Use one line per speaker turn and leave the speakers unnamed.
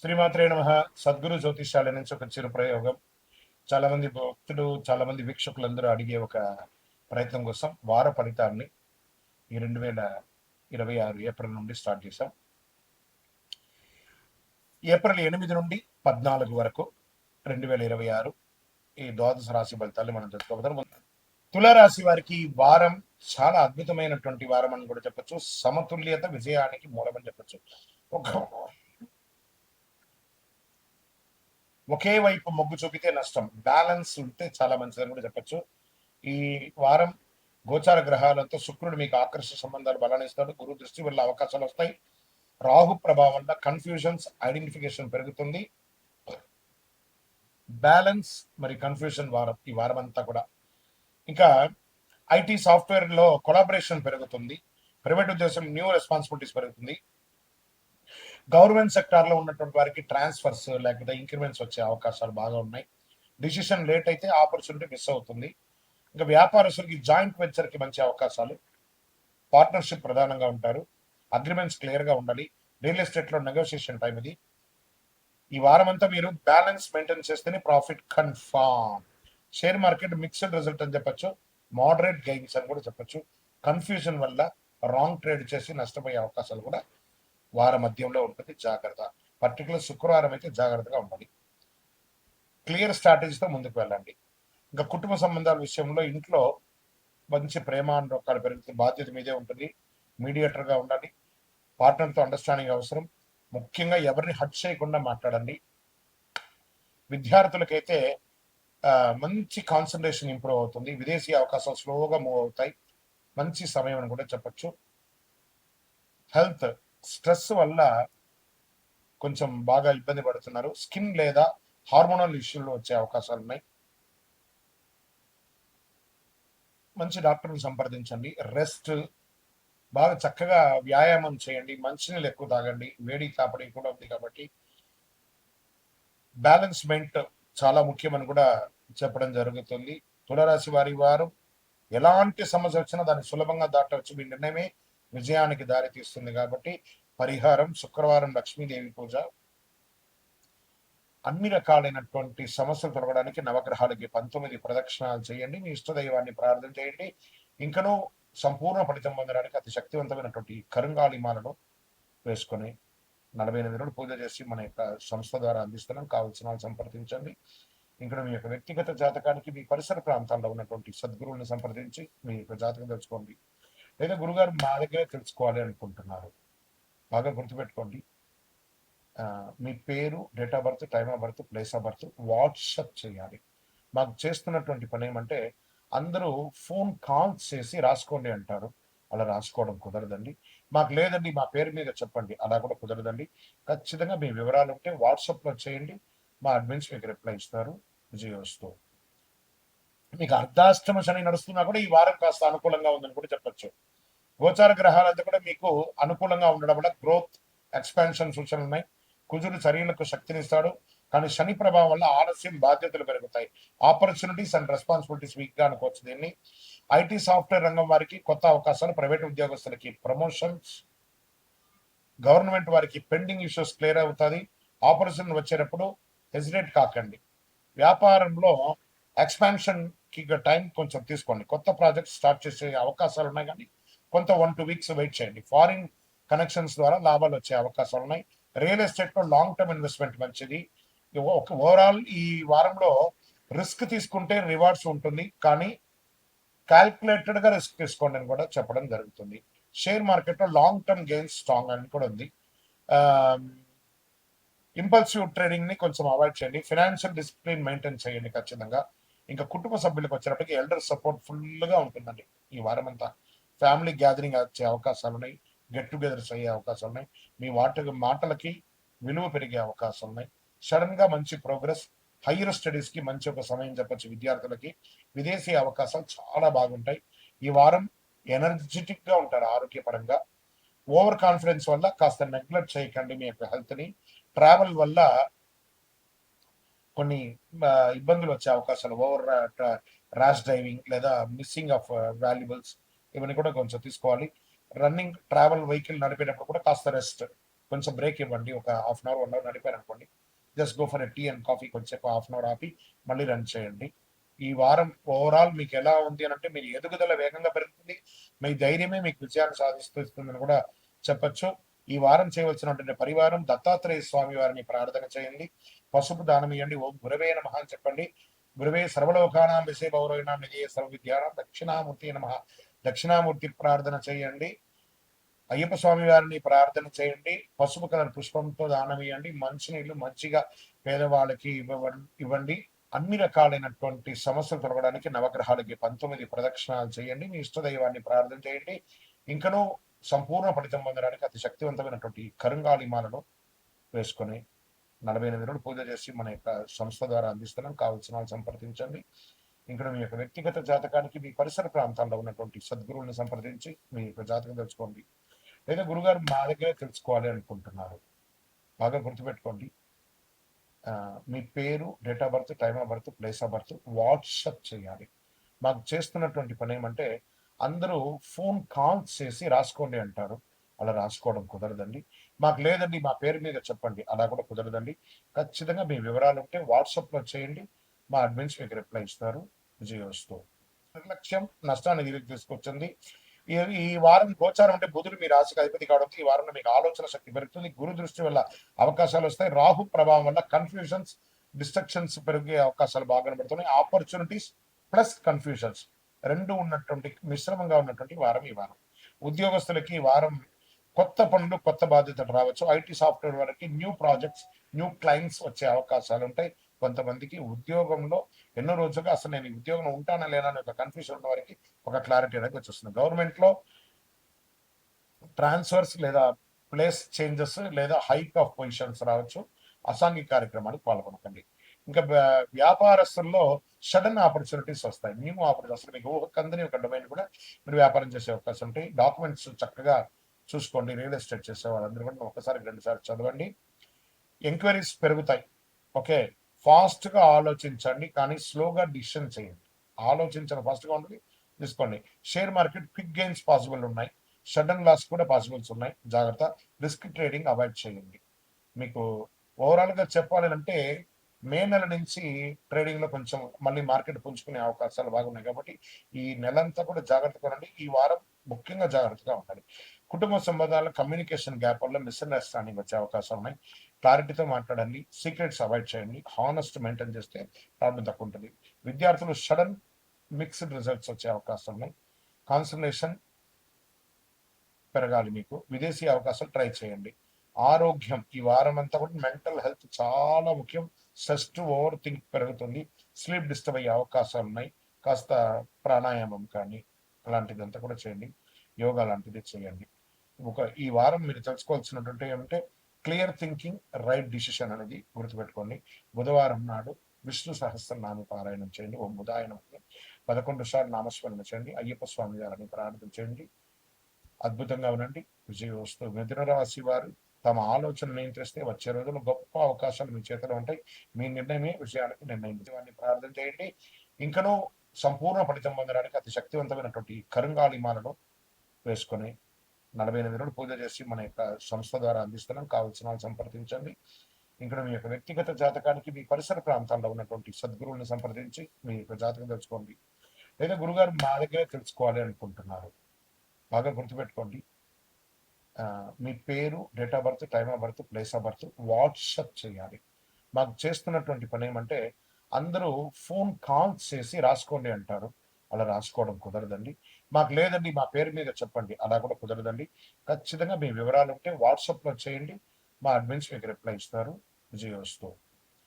శ్రీమాత్రే నమః. సద్గురు జ్యోతిష్యాల నుంచి ఒక చిరు ప్రయోగం. చాలా మంది భక్తులు, చాలా మంది వీక్షకులందరూ అడిగే ఒక ప్రయత్నం కోసం వార ఫలితాన్ని ఈ 2026 ఏప్రిల్ నుండి స్టార్ట్ చేశాం. ఏప్రిల్ 8 నుండి 14 వరకు 2026 ఈ ద్వాదశ రాశి ఫలితాలు మనం చెప్పుకోబోతాం. తులారాశి వారికి ఈ వారం చాలా అద్భుతమైనటువంటి వారం అని కూడా చెప్పొచ్చు. సమతుల్యత విజయానికి మూలమని చెప్పొచ్చు. ఒకే వైపు మొగ్గు చూపితే నష్టం, బ్యాలెన్స్ ఉంటే చాలా మంచిదని కూడా చెప్పొచ్చు. ఈ వారం గోచార గ్రహాలతో శుక్రుడు మీకు ఆకర్షణ సంబంధాలు బలాన్ని ఇస్తాడు. గురు దృష్టి వల్ల అవకాశాలు వస్తాయి. రాహు ప్రభావం వల్ల కన్ఫ్యూజన్స్ ఐడెంటిఫికేషన్ పెరుగుతుంది. బ్యాలెన్స్ మరి కన్ఫ్యూజన్ వారం ఈ వారం అంతా కూడా. ఇంకా ఐటీ సాఫ్ట్వేర్ లో కొలాబరేషన్ పెరుగుతుంది. ప్రైవేట్ ఉద్యోగం న్యూ రెస్పాన్సిబిలిటీస్ పెరుగుతుంది. గవర్నమెంట్ సెక్టార్ లో ఉన్నటువంటి వారికి ట్రాన్స్ఫర్స్ లేకపోతే ఇంక్రిమెంట్స్ వచ్చే అవకాశాలు బాగా ఉన్నాయి. డిసిషన్ లేట్ అయితే ఆపర్చునిటీ మిస్ అవుతుంది. ఇంకా వ్యాపారస్తులకి జాయింట్ వెంచర్ కి మంచి అవకాశాలు, పార్ట్నర్షిప్ ప్రధానంగా ఉంటారు. అగ్రిమెంట్స్ క్లియర్ గా ఉండాలి. రియల్ ఎస్టేట్ లో నెగోషియేషన్ టైం ఇది. ఈ వారం అంతా మీరు బ్యాలెన్స్ మెయింటైన్ చేస్తేనే profit confirm. Share market mixed result అని చెప్పొచ్చు. మోడరేట్ గెయిన్స్ అని కూడా చెప్పొచ్చు. కన్ఫ్యూజన్ వల్ల రాంగ్ ట్రేడ్ చేసి నష్టపోయే అవకాశాలు కూడా వార మధ్యంలో ఉంటుంది. జాగ్రత్త. పర్టికులర్ శుక్రవారం అయితే జాగ్రత్తగా ఉండాలి. క్లియర్ స్ట్రాటజీతో ముందుకు వెళ్ళండి. ఇంకా కుటుంబ సంబంధాల విషయంలో ఇంట్లో మంచి ప్రేమ అనురాగాలు పెరుగుతుంది. బాధ్యత మీదే ఉంటుంది. మీడియేటర్ గా ఉండాలి. పార్ట్నర్తో అండర్స్టాండింగ్ అవసరం. ముఖ్యంగా ఎవరిని హట్ చేయకుండా మాట్లాడండి. విద్యార్థులకైతే మంచి కాన్సన్ట్రేషన్ ఇంప్రూవ్ అవుతుంది. విదేశీ అవకాశాలు స్లోగా మూవ్ అవుతాయి. మంచి సమయం అని కూడా చెప్పొచ్చు. హెల్త్ స్ట్రెస్ వల్ల కొంచెం బాగా ఇబ్బంది పడుతున్నారు. స్కిన్ లేదా హార్మోనల్ ఇష్యూలు వచ్చే అవకాశాలు ఉన్నాయి. మంచి డాక్టర్ని సంప్రదించండి. రెస్ట్, బాగా చక్కగా వ్యాయామం చేయండి. మంచినీళ్ళు ఎక్కువ తాగండి. వేడి కాపడి కూడా ఉంది కాబట్టి బ్యాలెన్స్మెంట్ చాలా ముఖ్యమని కూడా చెప్పడం జరుగుతుంది. తులారాశి వారు ఎలాంటి సమస్య వచ్చినా దాన్ని సులభంగా దాటవచ్చు. మీ నిర్ణయమే విజయానికి దారి తీస్తుంది కాబట్టి పరిహారం శుక్రవారం లక్ష్మీదేవి పూజ. అన్ని రకాలైనటువంటి సమస్యలు తొలగడానికి నవగ్రహాలకి 19 ప్రదక్షిణాలు చేయండి. మీ ఇష్టదైవాన్ని ప్రార్థన చేయండి. ఇంకనూ సంపూర్ణ ఫలితం పొందడానికి అతి శక్తివంతమైనటువంటి కరుంగాళిమాలను వేసుకొని 48 రోజులు పూజ చేసి మన యొక్క సంస్థ ద్వారా అందిస్తున్నాం. కావాల్సిన వాళ్ళు సంప్రదించండి. ఇంకా మీ యొక్క వ్యక్తిగత జాతకానికి మీ పరిసర ప్రాంతాల్లో ఉన్నటువంటి సద్గురువులను సంప్రదించి మీ యొక్క జాతకం తెలుసుకోండి. లేదా గురుగారు మా దగ్గరే తెలుసుకోవాలి అనుకుంటున్నారు, బాగా గుర్తుపెట్టుకోండి. మీ పేరు, date of birth, time of birth, place of birth WhatsApp చేయాలి. మాకు చేస్తున్నటువంటి పని ఏమంటే అందరూ ఫోన్ కాల్స్ చేసి రాసుకోండి అంటారు. అలా రాసుకోవడం కుదరదండి. మాకు లేదండి మా పేరు మీద చెప్పండి, అలా కూడా కుదరదండి. ఖచ్చితంగా మీ వివరాలు ఉంటే వాట్సాప్లో చేయండి. మా అడ్మిన్స్ మీకు రిప్లై ఇస్తారు. విజయోస్తు. మీకు అర్ధాష్టమ శని నడుస్తున్నా కూడా ఈ వారం కాస్త అనుకూలంగా ఉందని కూడా చెప్పొచ్చు. గోచార గ్రహాలంతా కూడా మీకు అనుకూలంగా ఉండడం వల్ల గ్రోత్, ఎక్స్పాన్షన్ సూచనలు ఉన్నాయి. కుజుడు శరీరకు శక్తినిస్తాడు. కానీ శని ప్రభావం వల్ల ఆలస్యం, బాధ్యతలు పెరుగుతాయి. ఆపర్చునిటీస్ అండ్ రెస్పాన్సిబిలిటీస్ వీక్ గా అనుకోవచ్చు దీన్ని. ఐటీ సాఫ్ట్వేర్ రంగం వారికి కొత్త అవకాశాలు, ప్రైవేట్ ఉద్యోగస్తులకి ప్రమోషన్స్, గవర్నమెంట్ వారికి పెండింగ్ ఇష్యూస్ క్లియర్ అవుతుంది. ఆపర్చునిటీ వచ్చేటప్పుడు హెసిటేట్ కాకండి. వ్యాపారంలో ఎక్స్పాన్షన్ కి టైం కొంచెం తీసుకోండి. కొత్త ప్రాజెక్ట్ స్టార్ట్ చేసే అవకాశాలు ఉన్నాయి, కానీ కొంత 1-2 వీక్స్ వెయిట్ చేయండి. ఫారిన్ కనెక్షన్స్ ద్వారా లాభాలు వచ్చే అవకాశాలు ఉన్నాయి. రియల్ ఎస్టేట్ లో లాంగ్ టర్మ్ ఇన్వెస్ట్మెంట్ మంచిది. ఓవరాల్ ఈ వారంలో రిస్క్ తీసుకుంటే రివార్డ్స్ ఉంటుంది, కానీ క్యాల్కులేటెడ్ గా రిస్క్ తీసుకోండి అని కూడా చెప్పడం జరుగుతుంది. షేర్ మార్కెట్ లో లాంగ్ టర్మ్ గెయిన్స్ స్ట్రాంగ్ అని కూడా ఉంది. ఇంపల్సివ్ ట్రేడింగ్ ని కొంచెం అవాయిడ్ చేయండి. ఫైనాన్షియల్ డిసిప్లిన్ మెయింటైన్ చేయండి ఖచ్చితంగా. ఇంకా కుటుంబ సభ్యులకు వచ్చేటప్పటికి ఎల్డర్ సపోర్ట్ ఫుల్ గా ఉంటుందండి ఈ వారం అంతా. ఫ్యామిలీ గ్యాదరింగ్ వచ్చే అవకాశాలు ఉన్నాయి. గెట్ టుగెదర్స్ అయ్యే అవకాశాలు ఉన్నాయి. మీ మాటలకి విలువ పెరిగే అవకాశాలు ఉన్నాయి. సడన్ గా మంచి ప్రోగ్రెస్. హైయర్ స్టడీస్ కి మంచి ఒక సమయం చెప్పొచ్చు విద్యార్థులకి. విదేశీ అవకాశాలు చాలా బాగుంటాయి. ఈ వారం ఎనర్జెటిక్ గా ఉంటారు ఆరోగ్యపరంగా. ఓవర్ కాన్ఫిడెన్స్ వల్ల కాస్త నెగ్లెక్ట్ చేయకండి మీ యొక్క హెల్త్ ని. ట్రావెల్ వల్ల కొన్ని ఇబ్బందులు వచ్చే అవకాశాలు, ఓవర్ ర్యాష్ డ్రైవింగ్ లేదా మిస్సింగ్ ఆఫ్ వాల్యుబుల్స్, ఇవన్నీ కూడా కొంచెం తీసుకోవాలి. రన్నింగ్, ట్రావెల్ వెహికల్ నడిపేటప్పుడు కూడా కాస్త రెస్ట్, కొంచెం బ్రేక్ ఇవ్వండి. ఒక హాఫ్ అన్ అవర్, 1 అవర్ నడిపారనుకోండి. Just go for a tea and coffee కొద్దిసేపు హాఫ్ అన్ అవర్ ఆపి మళ్ళీ రన్ చేయండి. ఈ వారం ఓవరాల్ మీకెలా ఉంది అనంటే, మీ ఎదుగుదల వేగంగా పెరుగుతుంది. మీ ధైర్యమే మీకు విజయాన్ని సాధిస్తూ ఇస్తుందని కూడా చెప్పొచ్చు. ఈ వారం చేయవలసినటువంటి పరివారం దత్తాత్రేయ స్వామి వారిని ప్రార్థన చేయండి. పసుపు దానం ఇయ్యండి. ఓం గురవే నమః అని చెప్పండి. గురవే సర్వలోకానాం విషయ భౌరవినాం నిధియే సర్వ విద్యానాం దక్షిణామూర్తి నమః. దక్షిణామూర్తి ప్రార్థన చేయండి. అయ్యప్ప స్వామి వారిని ప్రార్థన చేయండి. పసుపు కలర్ పుష్పంతో దానం ఇవ్వండి. మంచినీళ్ళు మంచిగా పేదవాళ్ళకి ఇవ్వండి. అన్ని రకాలైనటువంటి సమస్యలు తొలగడానికి నవగ్రహాలకి 19 ప్రదక్షిణాలు చేయండి. మీ ఇష్ట దైవాన్ని ప్రార్థన చేయండి. ఇంకనూ సంపూర్ణ ఫలితం పొందడానికి అతి శక్తివంతమైనటువంటి కరుంగాలి మాలను వేసుకొని 48 రోజులు పూజ చేసి మన యొక్క సంస్థ ద్వారా అందిస్తున్నాం. కావాల్సిన వాళ్ళు సంప్రదించండి. ఇంకా మీ యొక్క వ్యక్తిగత జాతకానికి మీ పరిసర ప్రాంతాల్లో ఉన్నటువంటి సద్గురువుని సంప్రదించి మీ యొక్క జాతకం తెలుసుకోండి. లేదా గురుగారు మా దగ్గరే తెలుసుకోవాలి అనుకుంటున్నారు, బాగా గుర్తుపెట్టుకోండి. మీ పేరు, date of birth, time of birth, place of birth WhatsApp చేయాలి. మాకు చేస్తున్నటువంటి పని ఏమంటే, అందరూ ఫోన్ కాల్స్ చేసి రాసుకోండి అంటారు. అలా రాసుకోవడం కుదరదండి. మాకు లేదండి మా పేరు మీద చెప్పండి, అలా కూడా కుదరదండి. ఖచ్చితంగా మీ వివరాలు ఉంటే వాట్సాప్లో చేయండి. మా అడ్మిన్స్ మీకు రిప్లై ఇస్తారు. విజయోస్తు. నిర్లక్ష్యం నష్టాన్ని తిరిగి తీసుకొచ్చింది. ఈ వారం గోచారం అంటే బుధుడు మీ రాశికి అధిపతి కావడంతో ఈ వారంలో మీకు ఆలోచన శక్తి పెరుగుతుంది. గురు దృష్టి వల్ల అవకాశాలు వస్తాయి. రాహు ప్రభావం వల్ల కన్ఫ్యూజన్స్, డిస్ట్రక్షన్స్ పెరిగే అవకాశాలు బాగా కనబడుతున్నాయి. ఆపర్చునిటీస్ ప్లస్ కన్ఫ్యూజన్స్ రెండు ఉన్నటువంటి మిశ్రమంగా ఉన్నటువంటి వారం ఈ వారం. ఉద్యోగస్తులకి ఈ వారం కొత్త పనులు, కొత్త బాధ్యతలు రావచ్చు. ఐటీ సాఫ్ట్వేర్ వరకు న్యూ ప్రాజెక్ట్స్, న్యూ క్లయింట్స్ వచ్చే అవకాశాలు ఉంటాయి. కొంతమందికి ఉద్యోగంలో ఎన్నో రోజులుగా అసలు నేను ఈ ఉద్యోగంలో ఉంటానా లేనా అని ఒక కన్ఫ్యూజన్ ఉన్న వారికి ఒక క్లారిటీ అనేది వచ్చేస్తుంది. గవర్నమెంట్ లో ట్రాన్స్ఫర్స్ లేదా ప్లేస్ చేంజెస్ లేదా హైక్ ఆఫ్ పొజిషన్స్ రావచ్చు. అసాంఘిక కార్యక్రమానికి పాల్గొనకండి. ఇంకా వ్యాపారస్తుల్లో సడన్ ఆపర్చునిటీస్ వస్తాయి. న్యూ ఆపర్చునిటీస్ మీకు ఊహకందని ఒక డొమైన్ కూడా మీరు వ్యాపారం చేసే అవకాశం ఉంటాయి. డాక్యుమెంట్స్ చక్కగా చూసుకోండి. రియల్ ఎస్టేట్ చేసే వాళ్ళందరూ కూడా ఒకసారి 2 సార్లు చదవండి. ఎంక్వైరీస్ పెరుగుతాయి. ఓకే, ఫాస్ట్ గా ఆలోచించండి, కానీ స్లోగా డిసిషన్ చేయండి. ఆలోచించడం ఫాస్ట్ గా ఉంటుంది, తీసుకోండి. Share market quick gains possible ఉన్నాయి. సడన్ లాస్ కూడా పాసిబుల్స్ ఉన్నాయి. జాగ్రత్త. రిస్క్ ట్రేడింగ్ అవాయిడ్ చేయండి. మీకు ఓవరాల్ గా చెప్పాలి అంటే, మే నెల నుంచి ట్రేడింగ్ లో కొంచెం మళ్ళీ మార్కెట్ పుంజుకునే అవకాశాలు బాగున్నాయి. కాబట్టి ఈ నెలంతా కూడా జాగ్రత్తగా ఉండండి. ఈ వారం ముఖ్యంగా జాగ్రత్తగా ఉండాలి. కుటుంబ సంబంధాల కమ్యూనికేషన్ గ్యాప్ వల్ల మిస్అండర్స్టాండింగ్ వచ్చే అవకాశం ఉన్నాయి. క్లారిటీతో మాట్లాడండి. సీక్రెట్స్ అవాయిడ్ చేయండి. హానెస్ట్ మెయింటైన్ చేస్తే ప్రాబ్లం తక్కువ ఉంటుంది. విద్యార్థులు సడన్ మిక్స్డ్ రిజల్ట్స్ వచ్చే అవకాశం ఉన్నాయి. కాన్సన్ట్రేషన్ పెరగాలి. మీకు విదేశీ అవకాశాలు ట్రై చేయండి. ఆరోగ్యం ఈ వారం అంతా కూడా మెంటల్ హెల్త్ చాలా ముఖ్యం. స్ట్రెస్, ఓవర్ థింక్ పెరుగుతుంది. స్లీప్ డిస్టర్బ్ అయ్యే అవకాశాలు ఉన్నాయి. కాస్త ప్రాణాయామం కానీ అలాంటిదంతా కూడా చేయండి. యోగా లాంటిది చేయండి. ఈ వారం మీరు తెలుసుకోవాల్సినటువంటి ఏమంటే, క్లియర్ థింకింగ్, రైట్ డిసిషన్ అనేది గుర్తుపెట్టుకోండి. బుధవారం నాడు విష్ణు సహస్రనామ పారాయణం చేయండి. ఓం బుధాయ నమః 11 సార్లు నామస్మరణ చేయండి. అయ్యప్ప స్వామి గారిని ప్రార్థన చేయండి. అద్భుతంగా ఉండండి. విజయోస్తు. మిథున రాశి వారు తమ ఆలోచన నియంత్రిస్తే వచ్చే రోజుల్లో గొప్ప అవకాశాలు మీ చేతిలో ఉంటాయి. మీ నిర్ణయమే విషయానికి నిర్ణయం. వారిని ప్రార్థన చేయండి. ఇంకనూ సంపూర్ణ ఫలితం పొందడానికి అతి శక్తివంతమైనటువంటి కరుంగాలి మాలను వేసుకొని 48 రోజులు పూజ చేసి మన యొక్క సంస్థ ద్వారా అందిస్తున్నాం. కావాల్సిన వాళ్ళు సంప్రదించండి. ఇంకా మీ యొక్క వ్యక్తిగత జాతకానికి మీ పరిసర ప్రాంతాల్లో ఉన్నటువంటి సద్గురువుని సంప్రదించి మీ యొక్క జాతకం తెలుసుకోండి. లేదా గురుగారు మా దగ్గరే తెలుసుకోవాలి అనుకుంటున్నారు, బాగా గుర్తుపెట్టుకోండి. మీ పేరు, date of birth, time of birth, place of birth WhatsApp చేయాలి. మాకు చేస్తున్నటువంటి పని ఏమంటే, అందరూ ఫోన్ కాల్స్ చేసి రాసుకోండి అంటారు. అలా రాసుకోవడం కుదరదండి. మాకు లేదండి మా పేరు మీద చెప్పండి, అలా కూడా కుదరదండి. ఖచ్చితంగా మీ వివరాలు ఉంటే వాట్సాప్లో చేయండి. మా అడ్మిన్స్ మీకు రిప్లై ఇస్తారు. విజయోస్తు.